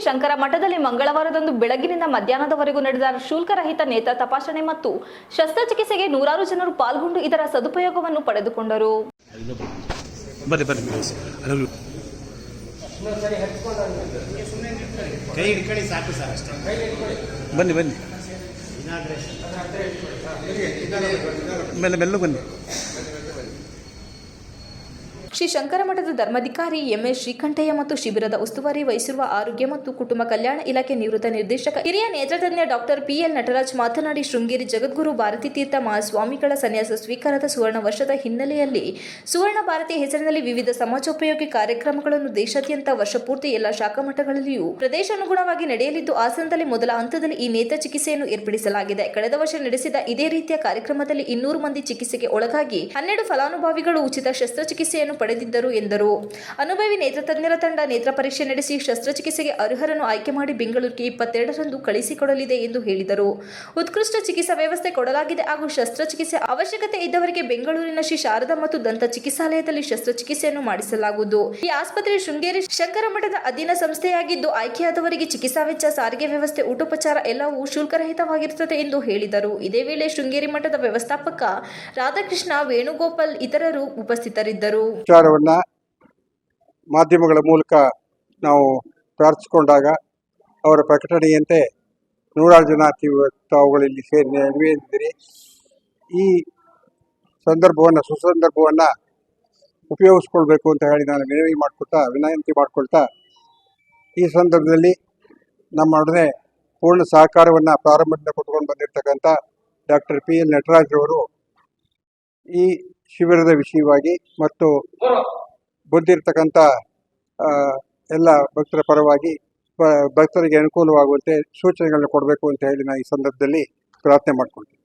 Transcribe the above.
ಶಂಕರ ಮಠದಲ್ಲಿ ಮಂಗಳವಾರದಂದು ಬೆಳಗಿನಿಂದ ಮಧ್ಯಾಹ್ನದವರೆಗೂ ನಡೆದ ಶುಲ್ಕರಹಿತ ನೇತ್ರ ತಪಾಸಣೆ ಮತ್ತು ಶಸ್ತ್ರಚಿಕಿತ್ಸೆಗೆ ನೂರಾರು ಜನರು ಪಾಲ್ಗೊಂಡು ಇದರ ಸದುಪಯೋಗವನ್ನು ಪಡೆದುಕೊಂಡರು. ಬನ್ನಿ. ಶ್ರೀ ಶಂಕರ ಮಠದ ಧರ್ಮಾಧಿಕಾರಿ ಎಂ.ಎಸ್. ಶ್ರೀಕಂಠಯ್ಯ ಮತ್ತು ಶಿಬಿರದ ಉಸ್ತುವಾರಿ ವಹಿಸಿರುವ ಆರೋಗ್ಯ ಮತ್ತು ಕುಟುಂಬ ಕಲ್ಯಾಣ ಇಲಾಖೆ ನಿವೃತ್ತ ನಿರ್ದೇಶಕ ಹಿರಿಯ ನೇತ್ರತಜ್ಞ ಡಾಕ್ಟರ್ ಪಿ.ಎಲ್. ನಟರಾಜ್ ಮಾತನಾಡಿ, ಶೃಂಗೇರಿ ಜಗದ್ಗುರು ಭಾರತೀ ತೀರ್ಥ ಮಹಾಸ್ವಾಮಿಗಳ ಸನ್ಯಾಸ ಸ್ವೀಕಾರದ ಸುವರ್ಣ ವರ್ಷದ ಹಿನ್ನೆಲೆಯಲ್ಲಿ ಸುವರ್ಣ ಭಾರತಿ ಹೆಸರಿನಲ್ಲಿ ವಿವಿಧ ಸಮಾಜೋಪಯೋಗಿ ಕಾರ್ಯಕ್ರಮಗಳನ್ನು ದೇಶಾದ್ಯಂತ ವರ್ಷಪೂರ್ತಿ ಎಲ್ಲ ಶಾಖಾ ಮಠಗಳಲ್ಲಿಯೂ ಪ್ರದೇಶಾನುಗುಣವಾಗಿ ನಡೆಯಲಿದ್ದು, ಹಾಸನದಲ್ಲಿ ಮೊದಲ ಹಂತದಲ್ಲಿ ಈ ನೇತ್ರ ಚಿಕಿತ್ಸೆಯನ್ನು ಏರ್ಪಡಿಸಲಾಗಿದೆ. ಕಳೆದ ವರ್ಷ ನಡೆಸಿದ ಇದೇ ರೀತಿಯ ಕಾರ್ಯಕ್ರಮದಲ್ಲಿ 200 ಮಂದಿ ಚಿಕಿತ್ಸೆಗೆ ಒಳಗಾಗಿ 12 ಫಲಾನುಭವಿಗಳು ಉಚಿತ ಶಸ್ತ್ರಚಿಕಿತ್ಸೆಯನ್ನು ಪಡೆದಿದ್ದರು ಎಂದರು. ಅನುಭವಿ ನೇತ್ರತಜ್ಞರ ತಂಡ ನೇತ್ರ ಪರೀಕ್ಷೆ ನಡೆಸಿ ಶಸ್ತ್ರಚಿಕಿತ್ಸೆಗೆ ಅರ್ಹರನ್ನು ಆಯ್ಕೆ ಮಾಡಿ ಬೆಂಗಳೂರಿಗೆ 22ರಂದು ಕಳಿಸಿಕೊಡಲಿದೆ ಎಂದು ಹೇಳಿದರು. ಉತ್ಕೃಷ್ಟ ಚಿಕಿತ್ಸಾ ವ್ಯವಸ್ಥೆ ಕೊಡಲಾಗಿದೆ ಹಾಗೂ ಶಸ್ತ್ರಚಿಕಿತ್ಸೆ ಅವಶ್ಯಕತೆ ಇದ್ದವರಿಗೆ ಬೆಂಗಳೂರಿನ ಶ್ರೀ ಶಾರದಾ ಮತ್ತು ದಂತ ಚಿಕಿತ್ಸಾಲಯದಲ್ಲಿ ಶಸ್ತ್ರಚಿಕಿತ್ಸೆಯನ್ನು ಮಾಡಿಸಲಾಗುವುದು. ಈ ಆಸ್ಪತ್ರೆ ಶೃಂಗೇರಿ ಶಂಕರ ಮಠದ ಅಧೀನ ಸಂಸ್ಥೆಯಾಗಿದ್ದು, ಆಯ್ಕೆಯಾದವರಿಗೆ ಚಿಕಿತ್ಸಾ ವೆಚ್ಚ, ಸಾರಿಗೆ ವ್ಯವಸ್ಥೆ, ಊಟೋಪಚಾರ ಎಲ್ಲವೂ ಶುಲ್ಕರಹಿತವಾಗಿರುತ್ತದೆ ಎಂದು ಹೇಳಿದರು. ಇದೇ ವೇಳೆ ಶೃಂಗೇರಿ ಮಠದ ವ್ಯವಸ್ಥಾಪಕ ರಾಧಾಕೃಷ್ಣ, ವೇಣುಗೋಪಾಲ್ ಇತರರು ಉಪಸ್ಥಿತರಿದ್ದರು. ವಿಚಾರವನ್ನು ಮಾಧ್ಯಮಗಳ ಮೂಲಕ ನಾವು ಪ್ರಾರ್ಥಿಸಿಕೊಂಡಾಗ ಅವರ ಪ್ರಕಟಣೆಯಂತೆ ನೂರಾರು ಜನ ತಾವುಗಳಲ್ಲಿ ಸೇರಿ ನೆರವೇರಿಸಿದಿರಿ. ಈ ಸುಸಂದರ್ಭವನ್ನು ಉಪಯೋಗಿಸ್ಕೊಳ್ಬೇಕು ಅಂತ ಹೇಳಿ ನಾನು ವಿನಂತಿ ಮಾಡ್ಕೊಳ್ತಾ ಈ ಸಂದರ್ಭದಲ್ಲಿ ನಮ್ಮೊಡನೆ ಪೂರ್ಣ ಸಹಕಾರವನ್ನು ಪ್ರಾರಂಭದಿಂದ ಕೊಟ್ಕೊಂಡು ಬಂದಿರತಕ್ಕಂಥ ಡಾಕ್ಟರ್ ಪಿ.ಎಲ್. ನಟರಾಜ್ರವರು ಈ ಶಿಬಿರದ ವಿಷಯವಾಗಿ ಮತ್ತು ಬಂದಿರತಕ್ಕಂಥ ಎಲ್ಲ ಭಕ್ತರ ಪರವಾಗಿ ಭಕ್ತರಿಗೆ ಅನುಕೂಲವಾಗುವಂತೆ ಸೂಚನೆಗಳನ್ನ ಕೊಡಬೇಕು ಅಂತ ಹೇಳಿ ನಾನು ಈ ಸಂದರ್ಭದಲ್ಲಿ ಪ್ರಾರ್ಥನೆ ಮಾಡ್ಕೊಳ್ತೀನಿ.